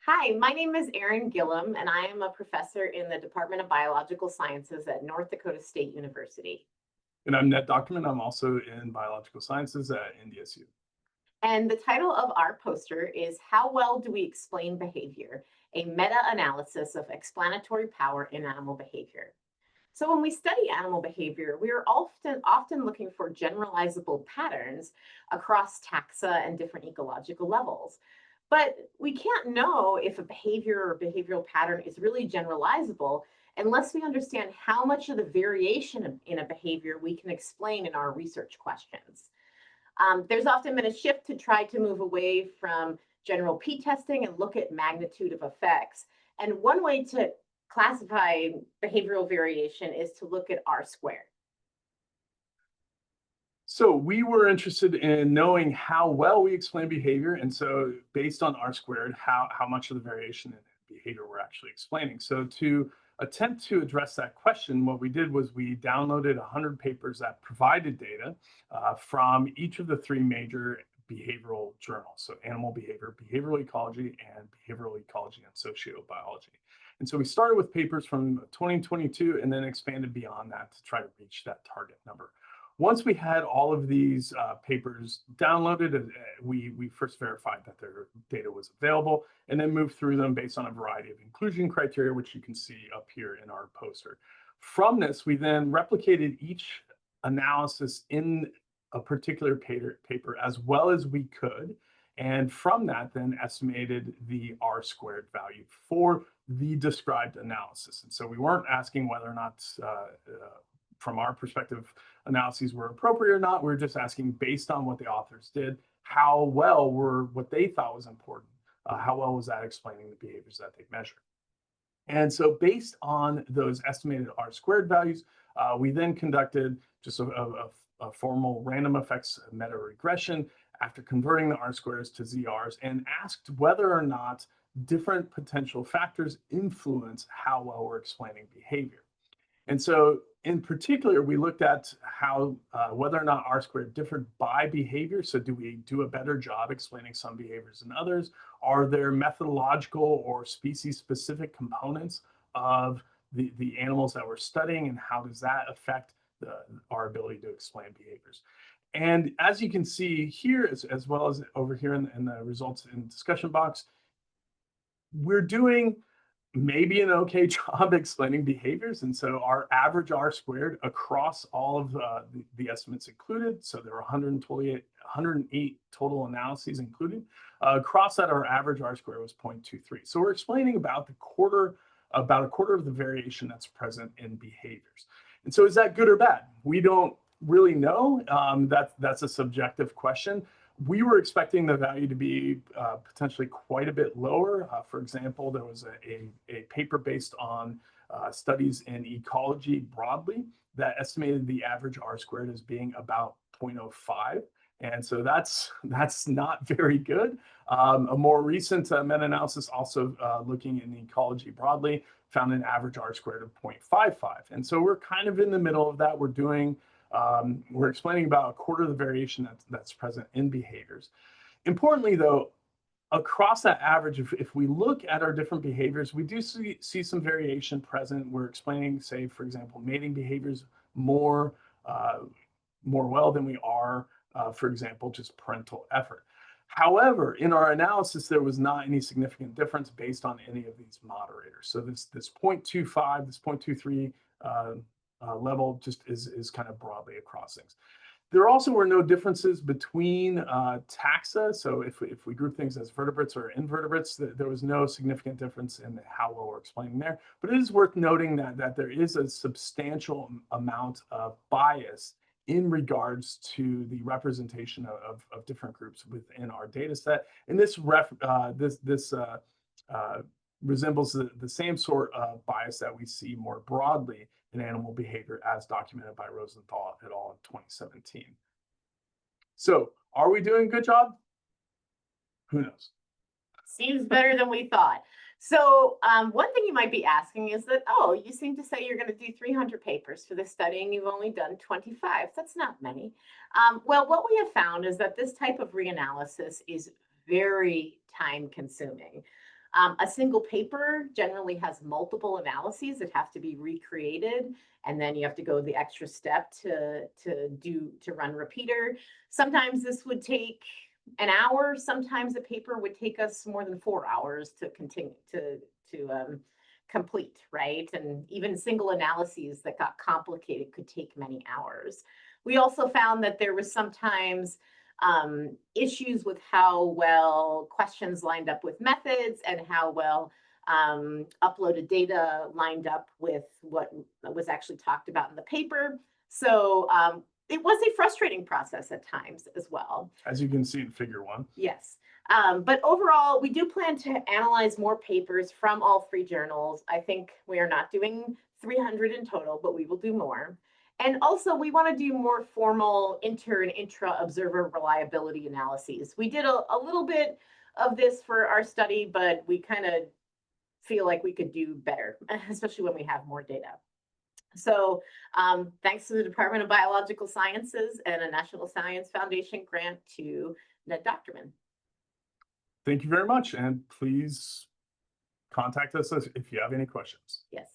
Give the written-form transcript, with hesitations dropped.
Hi, my name is Erin Gillam, and I am a professor in the Department of Biological Sciences at North Dakota State University. And I'm Dochtermann. I'm also in biological sciences at NDSU. And the title of our poster is How Well Do We Explain Behavior? A Meta Analysis of Explanatory Power in Animal Behavior. So, when we study animal behavior, we are often looking for generalizable patterns across taxa and different ecological levels. But we can't know if a behavior or behavioral pattern is really generalizable unless we understand how much of the variation in a behavior we can explain in our research questions. There's often been a shift to try to move away from general p testing and look at magnitude of effects. And one way to classify behavioral variation is to look at R squared. So we were interested in knowing how well we explain behavior. And so based on R squared, how much of the variation in behavior we're actually explaining. So to attempt to address that question, what we did was we downloaded 100 papers that provided data from each of the three major behavioral journals. So animal behavior, behavioral ecology, and behavioral ecology and sociobiology. And so we started with papers from 2022 and then expanded beyond that to try to reach that target number. Once we had all of these papers downloaded, we first verified that their data was available and then moved through them based on a variety of inclusion criteria, which you can see up here in our poster. From this, we then replicated each analysis in a particular paper as well as we could. And from that, then estimated the R squared value for the described analysis. And so we weren't asking whether or not, from our perspective, analyses were appropriate or not. We were just asking, based on what the authors did, how well were what they thought was important, how well was that explaining the behaviors that they measured. And so based on those estimated R squared values, we then conducted just a formal random effects meta regression after converting the R squares to ZRs and asked whether or not different potential factors influence how well we're explaining behavior. And so in particular, we looked at how whether or not R squared differed by behavior. So do we do a better job explaining some behaviors than others? Are there methodological or species specific components of the animals that we're studying, and how does that affect our ability to explain behaviors? And as you can see here, as well as over here in the results in discussion box, we're doing maybe an okay job explaining behaviors. And so our average R squared across all of the estimates included, so there were 108 total analyses included. Across that, our average R squared was 0.23. So we're explaining about a quarter of the variation that's present in behaviors. And so is that good or bad? We don't really know. That's a subjective question. We were expecting the value to be potentially quite a bit lower. For example, there was a paper based on studies in ecology broadly that estimated the average R squared as being about 0.05. And so that's not very good. A more recent meta-analysis also looking in ecology broadly found an average R squared of 0.55. And so we're kind of in the middle of that. We're explaining about a quarter of the variation that's present in behaviors. Importantly, though, across that average, if we look at our different behaviors, we do see some variation present. We're explaining, say, for example, mating behaviors more well than we are, for example, just parental effort. However, in our analysis, there was not any significant difference based on any of these moderators. So this 0.25, this 0.23 level just is kind of broadly across things. There also were no differences between taxa. So if we group things as vertebrates or invertebrates, there was no significant difference in how well we're explaining there. But it is worth noting that there is a substantial amount of bias in regards to the representation of different groups within our data set. And this resembles the same sort of bias that we see more broadly in animal behavior as documented by Rosenthal et al. In 2017. So are we doing a good job? Who knows? Seems better than we thought. So one thing you might be asking is that, oh, you seem to say you're going to do 300 papers for this study and you've only done 25. That's not many. Well, what we have found is that this type of reanalysis is very time consuming. A single paper generally has multiple analyses that have to be recreated, and then you have to go the extra step to run repeater. Sometimes this would take an hour. Sometimes a paper would take us more than 4 hours to continue to complete, right? And even single analyses that got complicated could take many hours. We also found that there was sometimes issues with how well questions lined up with methods and how well uploaded data lined up with what was actually talked about in the paper. So it was a frustrating process at times as well. As you can see in figure 1. Yes. But overall, we do plan to analyze more papers from all 3 journals. I think we are not doing 300 in total, but we will do more. And also, we want to do more formal inter and intra observer reliability analyses. We did a little bit of this for our study, but we kind of feel like we could do better, especially when we have more data. So thanks to the Department of Biological Sciences and a National Science Foundation grant to Ned Dochtermann. Thank you very much, and please contact us if you have any questions. Yes.